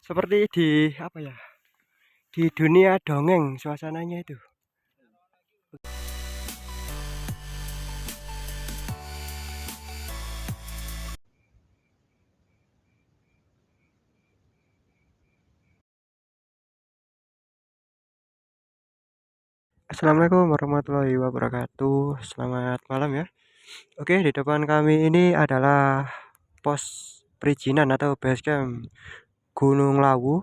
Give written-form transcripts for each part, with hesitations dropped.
Seperti di apa ya? Di dunia dongeng suasananya itu. Assalamualaikum warahmatullahi wabarakatuh. Selamat malam ya. Oke, di depan kami ini adalah pos perizinan atau base camp Gunung Lawu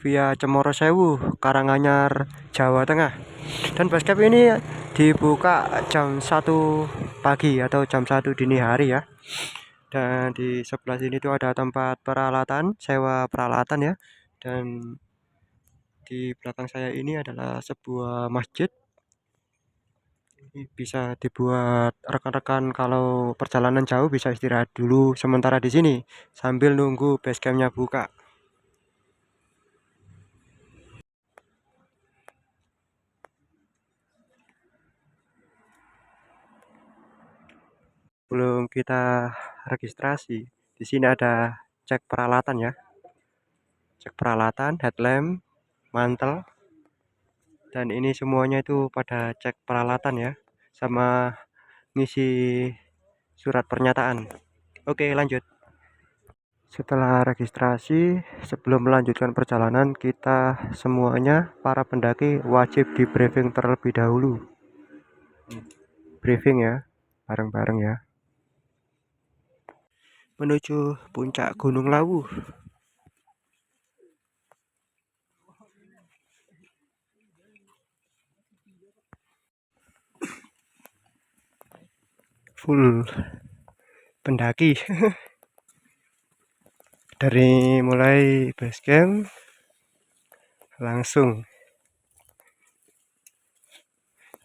via Cemoro Sewu, Karanganyar, Jawa Tengah. Dan base camp ini dibuka jam 1 pagi atau jam 1 dini hari ya. Dan di sebelah sini tuh ada tempat peralatan, sewa peralatan ya. Dan di belakang saya ini adalah sebuah masjid. Ini bisa dibuat rekan-rekan kalau perjalanan jauh bisa istirahat dulu sementara di sini sambil nunggu base campnya buka. Belum kita registrasi, di sini ada cek peralatan ya, cek peralatan, headlamp, mantel, dan ini semuanya itu pada cek peralatan ya, sama ngisi surat pernyataan. Oke, lanjut. Setelah registrasi, sebelum melanjutkan perjalanan, kita semuanya para pendaki wajib di briefing terlebih dahulu. Briefing ya, bareng-bareng ya. Menuju puncak Gunung Lawu. Full pendaki. Dari mulai base camp langsung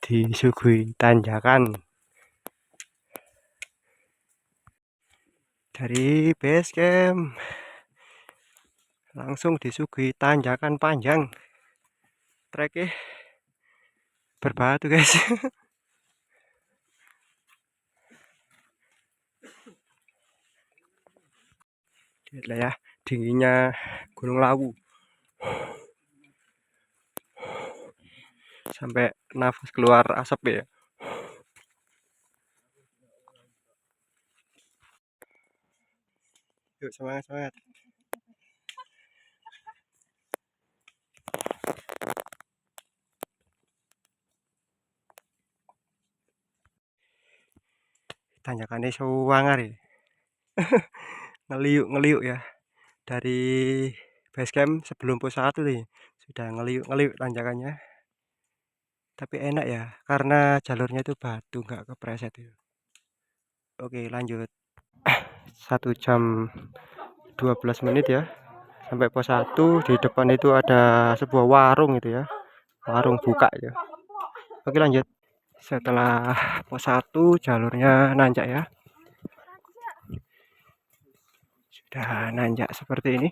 disuguhi tanjakan. Dari base camp langsung disuguhi tanjakan panjang. Treknya berbatu guys. Lihatlah ya, dinginnya Gunung Lawu. Sampai nafas keluar asap ya. Yuk semangat semangat. Tanjakannya sewangar ya. Ngeliuk-ngeliuk ya. Dari base camp sebelum pos 1 nih sudah ngeliuk-ngeliuk tanjakannya. Tapi enak ya, karena jalurnya itu batu nggak kepreset ya. Oke lanjut. 1 jam 12 menit ya sampai pos 1. Di depan itu ada sebuah warung itu ya, warung buka ya. Oke lanjut. Setelah pos 1 jalurnya nanjak ya, sudah nanjak seperti ini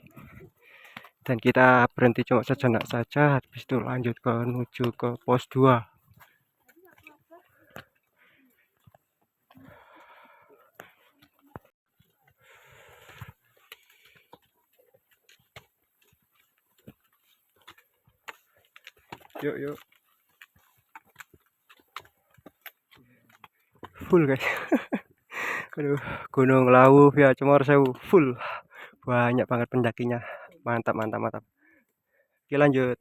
dan kita berhenti cuma sejenak saja, habis itu lanjut ke menuju ke pos 2. Yuk yuk, full guys. Aduh, Gunung Lawu via Cemoro Sewu full, banyak banget pendakinya, mantap mantap mantap. Oke lanjut.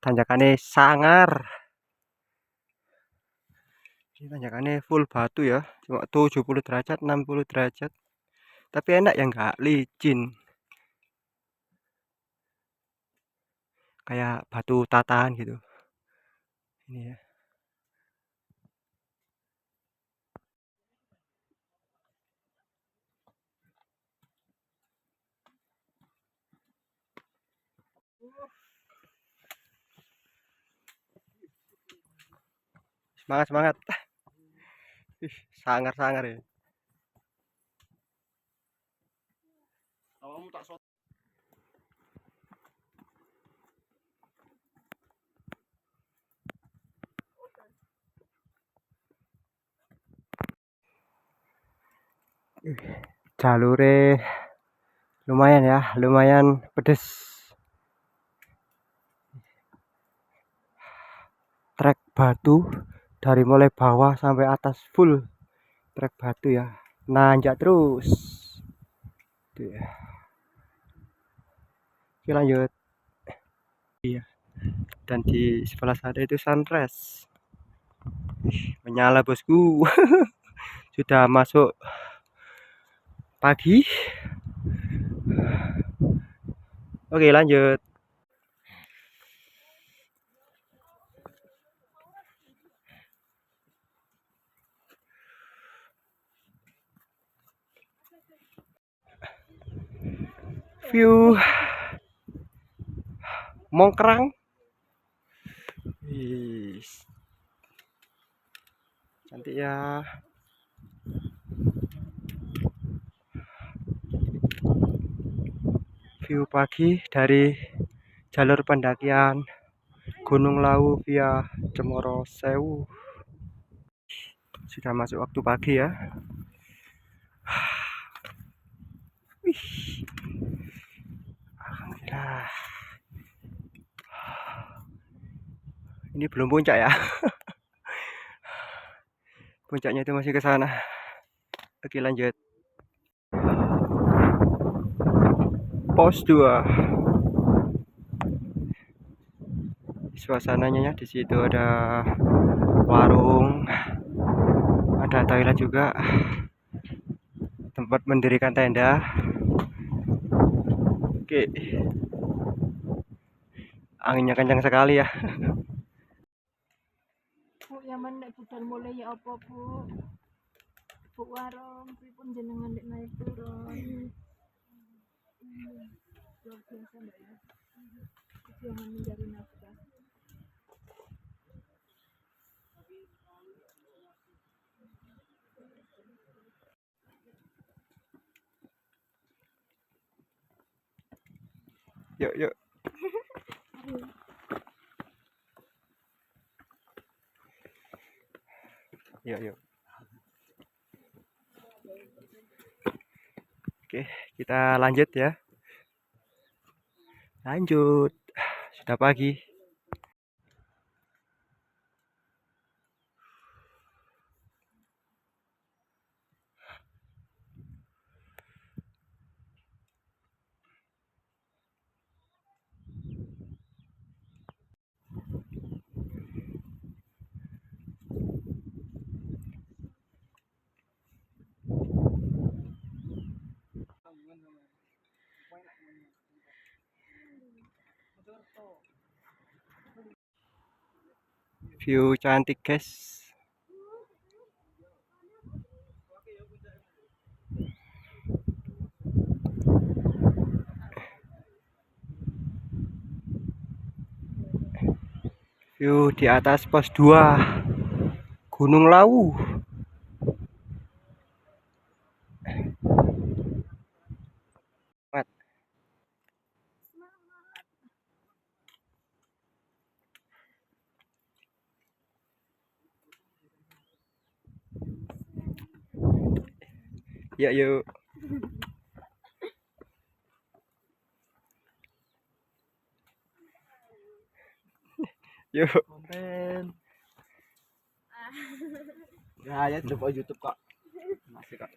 Tanjakannya sangar. Ini tanjakannya full batu ya. Cuma 70 derajat, 60 derajat. Tapi enak ya, nggak licin. Kayak batu tatahan gitu. Ini ya. Semangat, semangat. Sangar-sangar ya. Jalure lumayan ya, lumayan pedes. Trek batu dari mulai bawah sampai atas full trek batu ya. Nanjak terus. Tuh ya. Oke, lanjut. Iya. Dan di sebelah sana itu sunrise. Menyala bosku. Sudah masuk pagi. Oke, lanjut. View Mongkrang. Cantik ya. View pagi dari jalur pendakian Gunung Lawu via Cemoro Sewu. Sudah masuk waktu pagi ya. Alhamdulillah. Ini belum puncak ya. Puncaknya itu masih ke sana. Oke, lanjut. Pos 2. Suasananya ya, di situ ada warung, ada toilet juga, tempat mendirikan tenda. Oke. Anginnya kencang sekali ya. Bu, yaman nek budal mulai ya apa, Bu? Bu warung, pripun jenengan nek naik turun? Luar biasa, Mbak ya. Perjuangan mencari nafkah. Yuk, yuk. Yuk, yuk. Oke, kita lanjut ya. Lanjut. Sudah pagi. View cantik, guys. View di atas pos 2 Gunung Lawu. Mat. Ya, yuk. Yuk. Konten. Ya coba YouTube kok. Masih kok.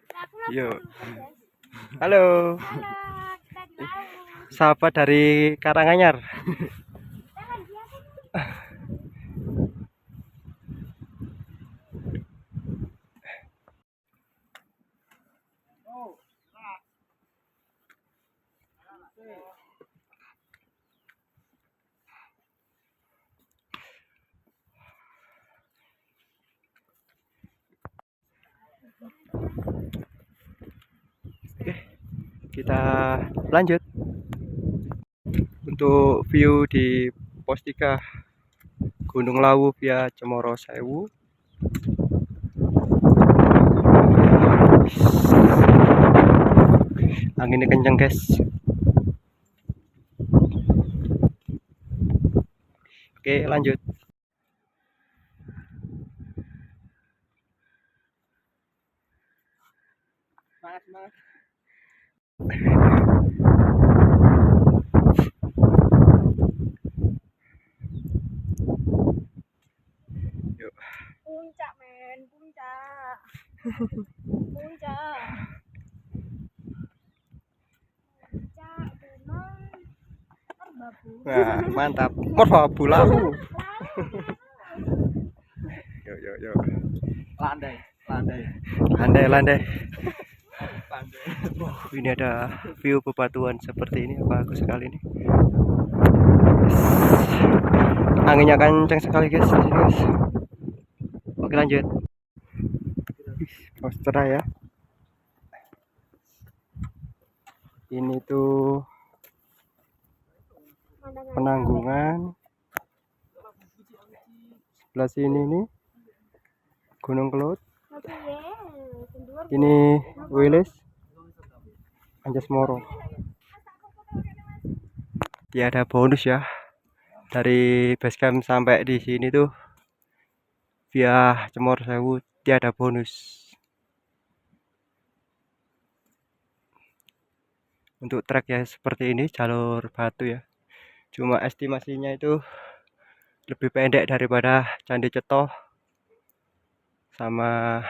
Yuk. Halo. Halo, kita di laut. Sahabat dari Karanganyar. Oke, kita lanjut untuk view di pos 3 Gunung Lawu via Cemoro Sewu. Anginnya kenceng guys. Oke, lanjut. Semangat. Yuk. Puncak men, puncak. Puncak. Puncak gunung Merbabu. Nah, mantap. Merbabu Lawu. Yuk. Landai. Landai. Ini ada view bebatuan seperti ini, bagus sekali nih. Anginnya kencang sekali guys di sini guys. Oke, lanjut. Poster ya. Ini tuh Penanggungan. Sebelah sini nih Gunung Kelut. Ini Wilis Anjas-Moro. Tiada bonus ya. Dari basecamp sampai di sini tuh via Cemoro Sewu tiada bonus. Untuk trek ya seperti ini, jalur batu ya. Cuma estimasinya itu lebih pendek daripada Candi Cetoh sama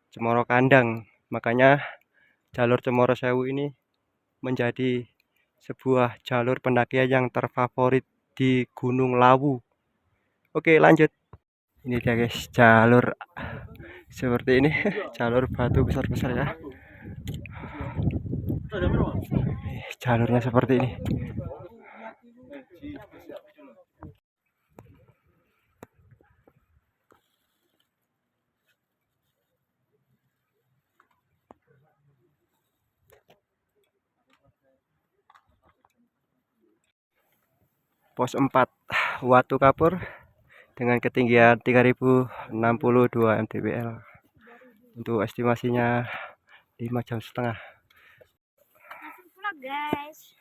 Cemoro Kandang. Makanya jalur Cemoro Sewu ini menjadi sebuah jalur pendakian yang terfavorit di Gunung Lawu. Oke, lanjut. Ini dia guys, jalur seperti ini, jalur batu besar-besar ya. Jalurnya seperti ini. Pos 4 Watu Kapur dengan ketinggian 3062 mdpl. Untuk estimasinya 5,5 jam. Guys.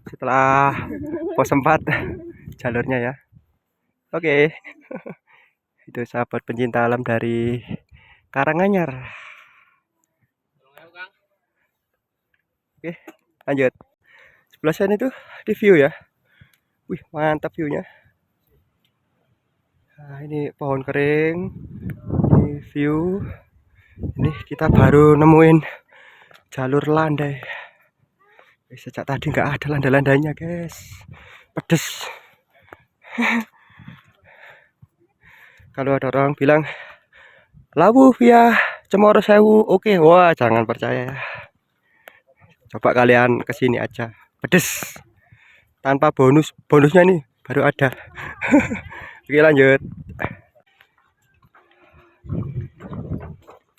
Setelah pos 4 jalurnya ya. Oke. Itu sahabat pencinta alam dari Karanganyar. Oke, lanjut. Sebelah sana itu di view ya. Wih, mantap viewnya. Nah, ini pohon kering. Ini view. Ini kita baru nemuin jalur landai. Sejak tadi nggak ada landai-landainya guys. Pedes. Kalau ada orang bilang Lawu via Cemoro Sewu, oke, wah jangan percaya ya. Coba kalian kesini aja, pedes. Tanpa bonusnya nih baru ada. Oke, lanjut.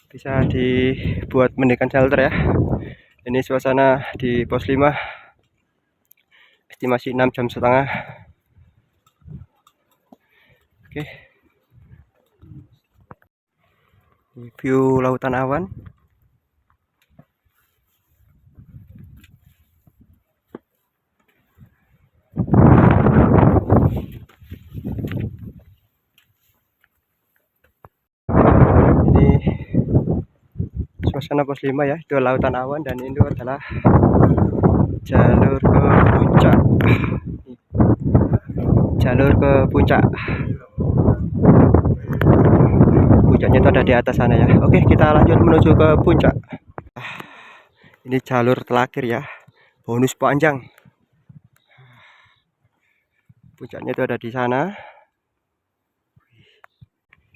Bisa dibuat mendirikan shelter ya. Ini suasana di pos 5. Estimasi 6,5 jam. Oke. View lautan awan. Ini suasana pos 5 ya, itu lautan awan dan ini adalah jalur ke puncak. Jalur ke puncak. Puncaknya itu ada di atas sana ya. Oke, kita lanjut menuju ke puncak. Ini jalur terakhir ya. Bonus panjang. Puncaknya itu ada di sana.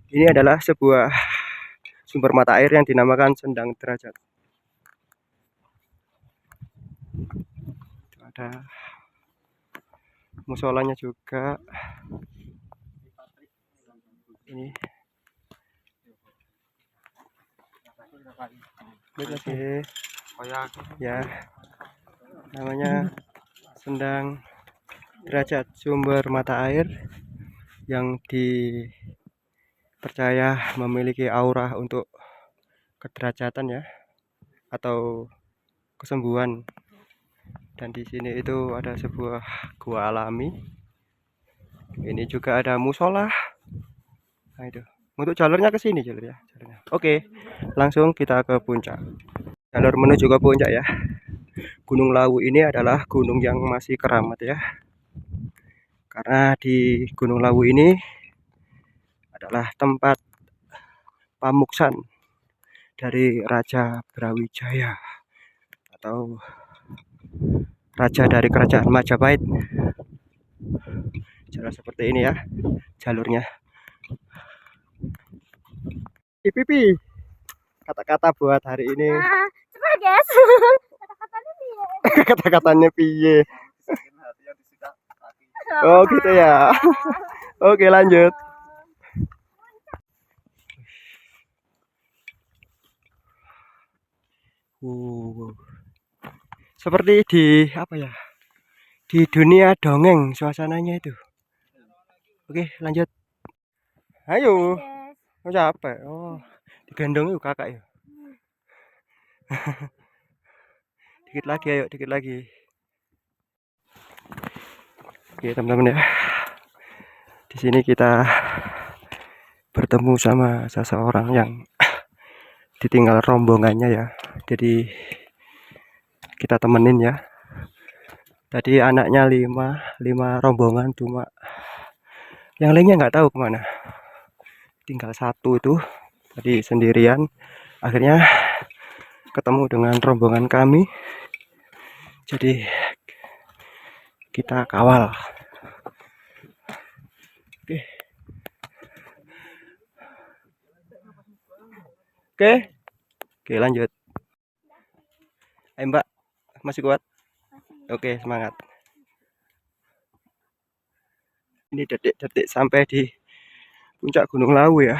Ini adalah sebuah sumber mata air yang dinamakan Sendang Derajat. Itu ada musolanya juga. Ini Oke, ya, namanya Sendang Derajat, sumber mata air yang dipercaya memiliki aura untuk kederajatan ya, atau kesembuhan. Dan di sini itu ada sebuah gua alami. Ini juga ada musola. Nah itu. Untuk jalurnya ke sini jalurnya. Oke, langsung kita ke puncak. Jalur menuju ke puncak ya. Gunung Lawu ini adalah gunung yang masih keramat ya. Karena di Gunung Lawu ini adalah tempat pamuksan dari Raja Brawijaya atau raja dari kerajaan Majapahit. Jalan seperti ini ya jalurnya. Pipi, kata-kata buat hari ini. Coba guys. Kata-katanya nih. Kata-katanya piye? Oh gitu ya. Oke lanjut. Seperti di apa ya? Di dunia dongeng suasananya itu. Oke lanjut. Ayo. Oh capek. Oh digendong yuk kakak ya. Dikit lagi ayo, dikit lagi. Oke teman-teman ya. Di sini kita bertemu sama seseorang yang ditinggal rombongannya ya. Jadi kita temenin ya. Tadi anaknya 5 rombongan, cuma yang lainnya nggak tahu kemana. Tinggal satu itu tadi sendirian. Akhirnya ketemu dengan rombongan kami. Jadi kita kawal. Oke. Oke. Oke lanjut. Ayo Mbak, masih kuat? Oke semangat. Ini detik-detik sampai di puncak Gunung Lawu ya.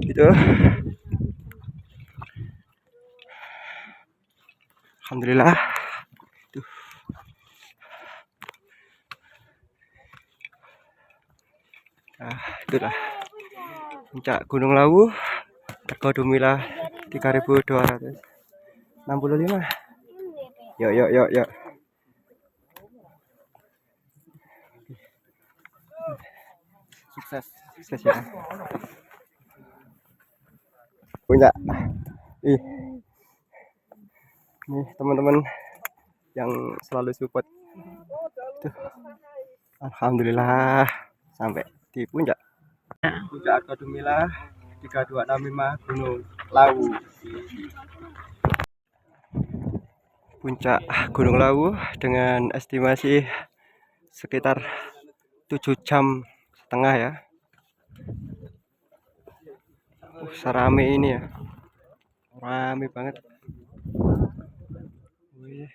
Gitu. Alhamdulillah. Tuh. Nah, itulah puncak Gunung Lawu. Rego Dumila 3.265. Yuk. Sukses ya. Puncak. Ih. Nih teman-teman yang selalu support. Tuh. Alhamdulillah sampai di puncak. Puncak Rego Dumila 3.265 Gunung Lawu. Puncak Gunung Lawu dengan estimasi sekitar 7,5 jam ya. Serame ini ya. Rame banget. Wih.